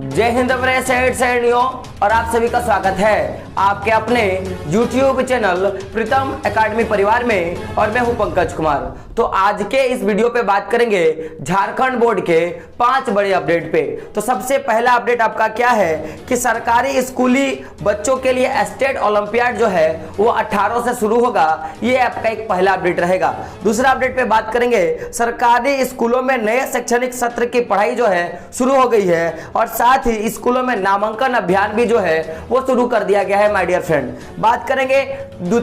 जय हिंद मेरे सैनियों और आप सभी का स्वागत है आपके अपने YouTube चैनल प्रीतम एकेडमी परिवार में और मैं हूं पंकज कुमार। तो आज के इस वीडियो पे बात करेंगे झारखंड बोर्ड के 5 बड़े अपडेट पे। तो सबसे पहला अपडेट आपका क्या है कि सरकारी स्कूली बच्चों के लिए स्टेट ओलंपियाड जो है वो 18 से शुरू होगा। ये आपका एक पहला अपडेट रहेगा। दूसरा अपडेट पे बात करेंगे सरकारी स्कूलों में नए शैक्षणिक सत्र की पढ़ाई जो है शुरू हो गई है और साथ ही स्कूलों में नामांकन अभियान भी जो है वो शुरू कर दिया गया है। माय डियर फ्रेंड, बात करेंगे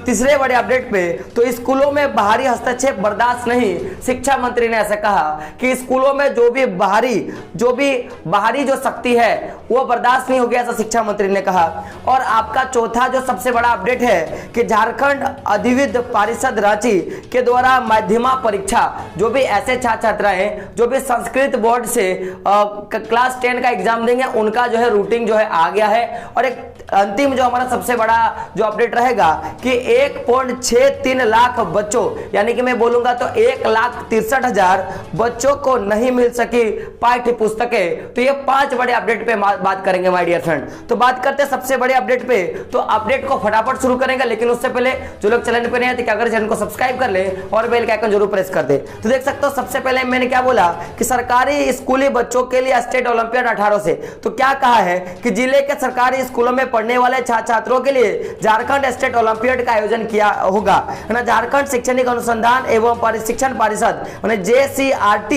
तीसरे बड़े अपडेट पे। तो स्कूलों में बाहरी हस्तक्षेप बर्दाश्त नहीं, शिक्षा मंत्री ने ऐसा कहा कि स्कूलों में जो भी बाहरी जो शक्ति है वो बर्दाश्त नहीं होगी, ऐसा शिक्षा मंत्री ने कहा। और आपका चौथा जो सबसे बड़ा अपडेट है कि झारखंड अधिविद्य परिषद रांची के द्वारा माध्यमिक परीक्षा जो भी ऐसे छात्र छात्राएं जो भी संस्कृत बोर्ड से क्लास 10 का एग्जाम देंगे उनका जो है रूटीन जो है आ गया है। और एक अंतिम जो हमारा सबसे बड़ा जो अपडेट रहेगा कि 1.63 लाख बच्चों, यानी कि मैं बोलूंगा तो 1,63,000 बच्चों को नहीं मिल सकी पाठ्य पुस्तकें। तो ये 5 बड़े अपडेट पे बात करेंगे माय डियर फ्रेंड। तो बात करते हैं सबसे बड़े अपडेट पे। तो अपडेट को फटाफट शुरू करेंगे, लेकिन उससे पहले जो लोग चैनल पे नहीं आते क्या करें, चैनल को सब्सक्राइब कर ले और बेल का आइकन जरूर प्रेस कर दे। तो देख सकते हो सबसे पहले मैंने क्या बोला कि सरकारी स्कूली बच्चों के लिए स्टेट ओलंपियाड 18 से। तो क्या कहा है कि जिले के सरकारी स्कूलों में पढ़ने वाले छात्र छात्रों के लिए झारखंड स्टेट ओलंपियाड का आयोजन किया होगा, है ना। झारखंड शैक्षणिक अनुसंधान एवं प्रशिक्षण परिषद JCRT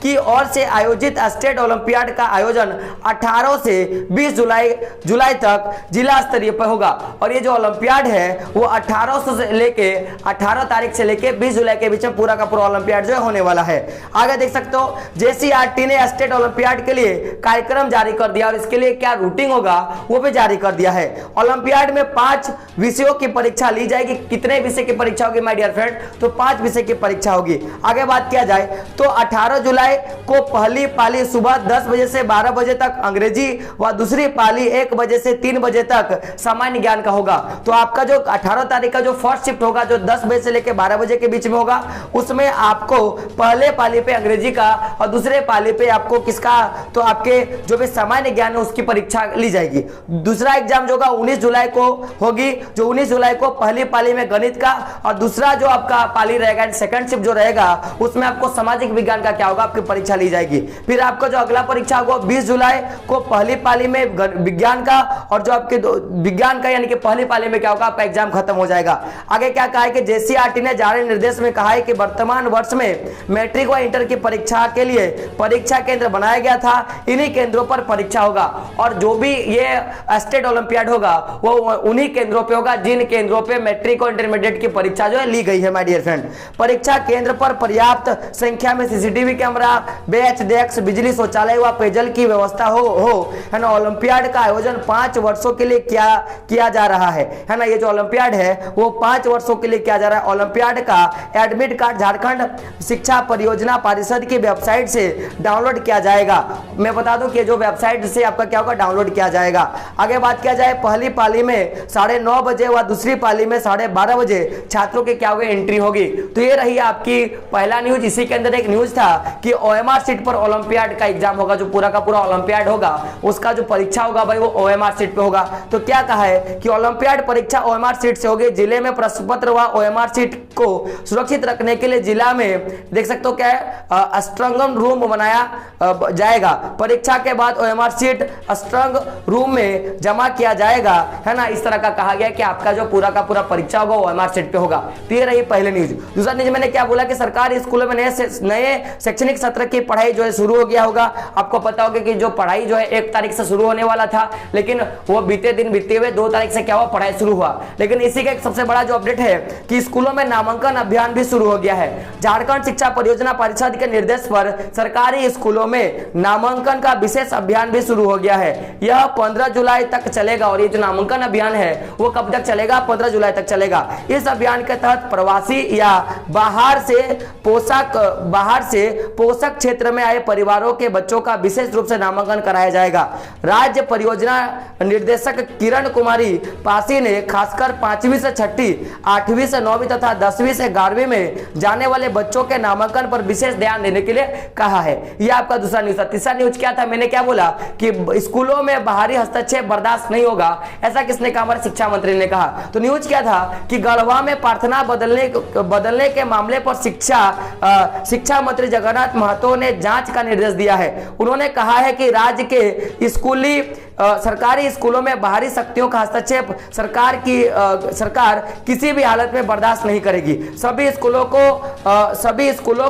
की ओर से आयोजित स्टेट ओलंपियाड का आयोजन 18 से 20 जुलाई तक जिला स्तरीय पर होगा। और ये जो ओलंपियाड है वो 18 तारीख से लेके 20 जुलाई के बीच में पूरा का पूरा ओलंपियाड जो होने वाला है। आगे देख सकते हो JCRT ने स्टेट ओलंपियाड के लिए कार्यक्रम जारी कर दिया और इसके लिए क्या रूटीन होगा वो भी जारी कर दिया है। ओलंपियाड में 5 विषयों की परीक्षा ली जाएगी। कितने विषय की परीक्षा होगी माय डियर फ्रेंड? तो 5 विषय की परीक्षा होगी। आगे बात किया जाए तो 18 जुलाई को पहली पाली सुबह 10 बजे से 12 बजे तक अंग्रेजी व दूसरी पाली 1 बजे से 3 बजे तक सामान्य ज्ञान का होगा। तो आपका जो 18 तारीख का जो फर्स्ट शिफ्ट होगा जो 10 बजे से लेकर 12 बजे के बीच में होगा, उसमें आपको पहले पाली पे अंग्रेजी का और दूसरे पाली पे आपको किसका, तो आपके जो भी सामान्य ज्ञान है उसकी परीक्षा ली जाएगी। दूसरा एग्जाम जो होगा 19 जुलाई को होगी, जो 19 जुलाई को पहली पाली में गणित का और दूसरा जो आपका पाली रहेगा सेकंड शिफ्ट जो रहेगा उसमें आपको सामाजिक विज्ञान का क्या होगा आपकी परीक्षा ली जाएगी। फिर आपका जो अगला परीक्षा होगा 20 जुलाई को पहली पाली में विज्ञान का और जो आपके विज्ञान का यानी कि पहली पाली में क्या होगा आपका एग्जाम खत्म हो जाएगा। आगे क्या कहा है कि JCRT ने जारी निर्देश में कहा है कि वर्तमान वर्ष में मैट्रिक व इंटर की परीक्षा के लिए परीक्षा केंद्र बनाया गया था, इन्हीं केंद्रों पर परीक्षा होगा। और जो भी ये स्टेट ओलंपियाड होगा वो उन्हीं केंद्रों पे होगा जिन केंद्रों पे मैट्रिक और इंटरमीडिएट की परीक्षा जो है ली गई है माय डियर फ्रेंड। परीक्षा केंद्र पर पर्याप्त संख्या में CCTV कैमरा, बेंच डेस्क, बिजली, शौचालय व पेयजल की व्यवस्था हो, है ना। ओलंपियाड का आयोजन 5 वर्षों के लिए किया जा रहा है ना। ये जो ओलंपियाड है वो 5 वर्षों के लिए किया जा रहा है। ओलंपियाड का एडमिट कार्ड झारखंड शिक्षा परियोजना परिषद की वेबसाइट से डाउनलोड किया जाएगा। मैं बता दूं कि जो वेबसाइट से आपका क्या होगा डाउनलोड किया जाएगा। आगे बात किया जाए पहली पाली में 9:30 बजे व दूसरी पाली में 12:30 बजे छात्रों के क्या होगी एंट्री होगी। तो ये रही आपकी पहला न्यूज। इसी के अंदर एक न्यूज था कि OMR सीट पर ओलंपियाड का एग्जाम होगा, जो पूरा का पूरा ओलंपियाड होगा उसका जो परीक्षा होगा भाई वो OMR सीट पे होगा। तो क्या कहा है कि ओलंपियाड परीक्षा OMR सीट से होगी। जिले में प्रश्न पत्र व OMR सीट को सुरक्षित रखने के लिए जिला में देख सकते हो क्या है स्ट्रॉन्ग रूम बनाया जाएगा। परीक्षा के बाद OMR सीट स्ट्रॉन्ग रूम में जमा किया जाएगा, है ना। इस तरह का कहा गया कि आपका जो पूरा का पूरा परीक्षा होगा वो OMR सीट पे होगा। तो ये रही पहले न्यूज। दूसरा न्यूज मैंने क्या बोला कि सरकारी स्कूलों में नए शैक्षणिक सत्र की पढ़ाई जो है शुरू हो गया होगा। आपको पता होगा कि जो पढ़ाई जो है 1 तारीख से शुरू होने वाला था, लेकिन वो बीते हुए 2 तारीख से क्या हुआ पढ़ाई शुरू हुआ। लेकिन इसी का एक सबसे बड़ा जो अपडेट है कि स्कूलों में नामांकन अभियान भी शुरू हो गया है। झारखंड शिक्षा परियोजना परिषद के निर्देश पर सरकारी स्कूलों में नामांकन का विशेष अभियान भी शुरू हो गया है। यह 15 जुलाई तक चलेगा। और ये जो नामांकन अभियान है वो कब तक चलेगा? 15 जुलाई तक चलेगा। इस अभियान के तहत प्रवासी या बाहर से पोषक क्षेत्र में आए परिवारों के बच्चों का विशेष रूप से नामांकन कराया जाएगा। राज्य परियोजना निर्देशक किरण कुमारी पासी ने खासकर 5वीं से 6ठी, 8वीं से 9वीं तथा 10वीं से 11वीं में जाने वाले बच्चों के नामांकन पर विशेष ध्यान देने के लिए कहा है। यह आपका दूसरा न्यूज था। तीसरा न्यूज क्या था, मैंने क्या बोला कि स्कूलों में बाहरी हस्तक्षेप बर्दाश्त नहीं होगा, ऐसा किसने कहा, हमारे शिक्षा मंत्री ने कहा। तो न्यूज क्या था कि गढ़वा में प्रार्थना बदलने के मामले पर शिक्षा मंत्री जगन्नाथ महतो ने जांच का निर्देश दिया है। उन्होंने कहा है कि राज्य के सरकारी स्कूलों में बाहरी शक्तियों का हस्तक्षेप सरकार किसी भी हालत में बर्दाश्त नहीं करेगी। सभी स्कूलों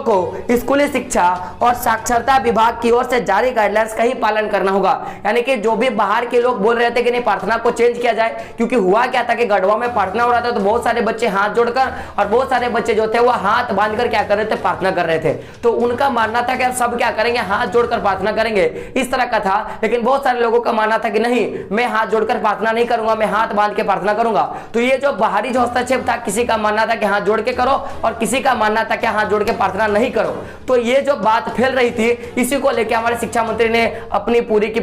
को स्कूली शिक्षा और साक्षरता विभाग की ओर से जारी गाइडलाइंस का ही पालन करना होगा। यानी कि जो भी बाहर के लोग बोल रहे थे कि नहीं प्रार्थना को चेंज किया जाए, क्योंकि हुआ क्या था कि गढ़वा में प्रार्थना हो रहा था तो बहुत सारे बच्चे हाथ जोड़कर और बहुत सारे बच्चे जो थे वो हाथ बांधकर क्या कर रहे थे, प्रार्थना कर रहे थे। तो उनका मानना था कि सब क्या करेंगे, हाथ जोड़कर प्रार्थना करेंगे, इस तरह का था। लेकिन बहुत सारे लोगों का मानना था कि नहीं, मैं हाथ जोड़कर प्रार्थना नहीं करूंगा, मैं हाथ बांध के प्रार्थना करूंगा। तो ये जो बाहरी जो हस्तक्षेप था, किसी का मानना था कि हाथ जोड़ के करो और किसी का मानना था कि हाथ जोड़ के प्रार्थना नहीं करो। तो ये जो बात फैल रही थी, इसी को लेकर हमारे शिक्षा मंत्री ने अपनी पूरी की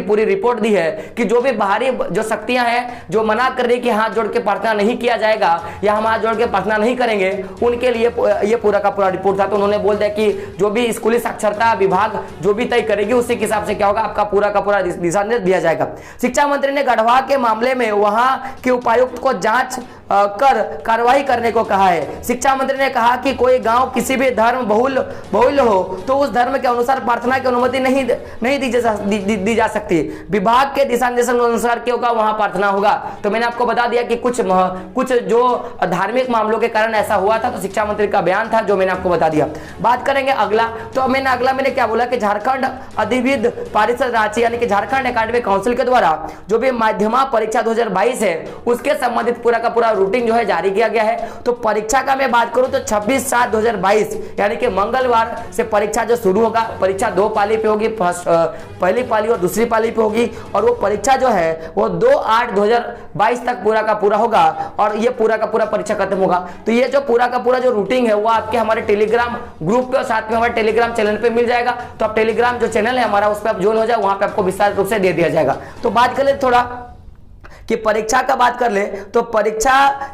पूरी रिपोर्ट दी है कि जो भी बाहरी जो शक्तियां हैं जो मना कर रही कि हाथ जोड़ के प्रार्थना नहीं किया जाएगा या हम हाथ जोड़ के प्रार्थना नहीं करेंगे, उनके लिए ये पूरा का पूरा रिपोर्ट था। तो उन्होंने बोल दिया कि जो भी स्कूली साक्षरता विभाग जो भी तय करेगी उसी के हिसाब से क्या होगा, आपका पूरा का पूरा दिशा निर्देश दिया जाएगा। शिक्षा मंत्री ने गढ़वा के मामले में वहां के उपायुक्त को जांच कर कार्रवाई करने को कहा है। शिक्षा मंत्री ने कहा कि कोई गांव किसी भी धर्म बहुल हो तो उस धर्म के अनुसार प्रार्थना की अनुमति नहीं दी जा सकती। विभाग के दिशा निर्देश अनुसार क्यों होगा वहां प्रार्थना होगा। तो मैंने आपको बता दिया कि कुछ जो धार्मिक मामलों के कारण ऐसा हुआ था, तो शिक्षा मंत्री का बयान था जो मैंने आपको बता दिया। बात करेंगे अगला। तो मैंने क्या बोला कि झारखंड अधिविद्य परिषद रांची यानी कि झारखंड एकेडमिक काउंसिल के द्वारा जो भी माध्यमिक परीक्षा 2022 है उसके संबंधित पूरा का पूरा रूटीन जो है जारी किया गया है। तो परीक्षा का मैं बात करूं तो 26/7/2022 यानी कि मंगलवार से परीक्षा जो शुरू होगा। परीक्षा 2 पाली पे होगी, पहली पाली और दूसरी पाली पे होगी, और वो परीक्षा जो है वो 2/8/2022 तक पूरा का पूरा होगा और ये पूरा का पूरा परीक्षा खत्म होगा। तो ये जो पूरा का पूरा जो रूटीन है वो आपके हमारे टेलीग्राम ग्रुप पे और साथ में हमारे टेलीग्राम चैनल पे मिल जाएगा। तो आप टेलीग्राम जो चैनल है हमारा उस पर आप ज्वाइन हो जाए, वहां पे आपको विस्तार रूप से दे दिया जाएगा। तो बात कर ले थोड़ा कि परीक्षा का बात कर ले तो परीक्षा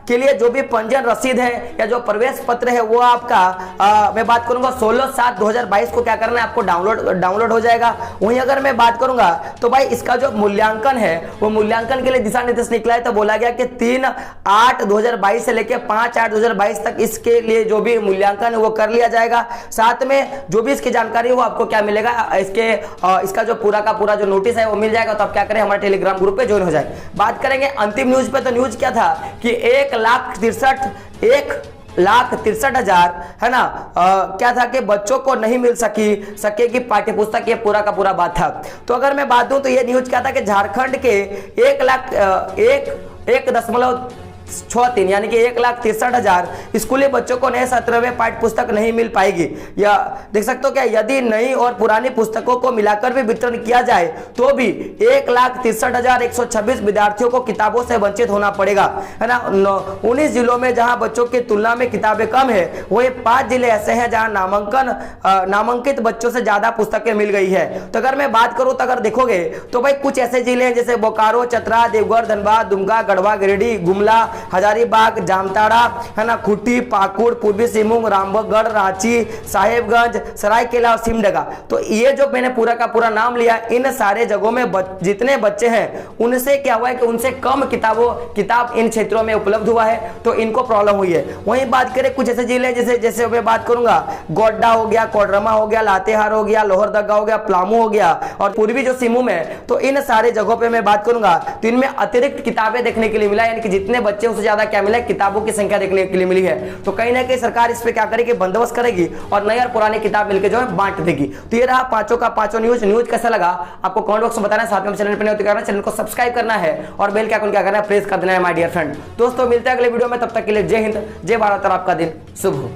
के लिए जो भी पंजीयन रसीद है या जो प्रवेश पत्र है वो आपका मैं बात करूंगा 16/7/2022 को क्या करना है, आपको डाउनलोड हो जाएगा। वहीं अगर मैं बात करूंगा तो भाई इसका जो मूल्यांकन है वो मूल्यांकन के लिए दिशा निर्देश निकला है। तो बोला गया कि 3/8/2022 से लेकर 5/8/2022 तक इसके लिए जो भी मूल्यांकन है वो कर लिया जाएगा। साथ में जो भी इसकी जानकारी है वो आपको क्या मिलेगा, इसका जो पूरा का पूरा जो नोटिस है वो मिल जाएगा। तो आप क्या करें, हमारे टेलीग्राम ग्रुप पे ज्वाइन हो जाए। बात करेंगे अंतिम न्यूज पे। तो न्यूज क्या था कि 1,63,000 है ना, क्या था कि बच्चों को नहीं मिल सकेगी पाठ्य पुस्तक, ये पूरा का पूरा बात था। तो अगर मैं बात दूं तो ये न्यूज क्या था कि झारखंड के 1,63 यानी कि 1,63,000 स्कूली बच्चों को नए सत्र में पाठ्य पुस्तक नहीं मिल पाएगी। या देख सकते हो क्या, यदि नई और पुरानी पुस्तकों को मिलाकर भी वितरण किया जाए तो भी 1,63,126 विद्यार्थियों को किताबों से वंचित होना पड़ेगा, है ना। 19 जिलों में जहां बच्चों की तुलना में किताबें कम है, वही 5 जिले ऐसे हैं जहां नामांकित बच्चों से ज्यादा पुस्तकें मिल गई है। तो अगर मैं बात करूं तो अगर देखोगे तो भाई कुछ ऐसे जिले हैं जैसे बोकारो, चतरा, देवघर, धनबाद, दुमका, गढ़वा, गिरिडीह, गुमला, हजारीबाग, जामताड़ा, है ना, खूंटी, पाकुड़, पूर्वी सिंहभूम, रामगढ़, रांची, साहेबगंज, सरायकेला और सिमडेगा। तो ये जो मैंने पूरा का पूरा नाम लिया, इन सारे जगहों में जितने बच्चे हैं उनसे क्या हुआ है कि उनसे कम किताब इन क्षेत्रों में उपलब्ध हुआ है, तो इनको प्रॉब्लम हुई है। वहीं बात करें कुछ ऐसे जिले जैसे मैं बात करूंगा, गोड्डा हो गया, कोडरमा हो गया, लातेहार हो गया, लोहरदगा हो गया, पलामू हो गया और पूर्वी जो सिंहभूम है, तो इन सारे जगहों पे मैं बात करूंगा तो इनमें अतिरिक्त किताबें देखने के लिए मिला, यानी कि जितने बच्चे उससे ज्यादा क्या मिला, किताबों की संख्या देखने के लिए मिली है। तो कहीं ना कहीं सरकार इस पे क्या करेगी, बंदोबस्त करेगी और नई और पुरानी किताब मिलकर जो है बांट देगी। तो ये रहा पांचों का पांचों न्यूज कैसा लगा आपको कमेंट बॉक्स में बताना है। साथ में चैनल पर नहीं होते चैनल को सब्सक्राइब करना है और बेल के आइकन क्या करना है, प्रेस कर देना है माय डियर फ्रेंड। दोस्तों मिलते हैं अगले वीडियो में, तब तक के लिए जय हिंद, जय भारत और आपका दिन शुभ हो।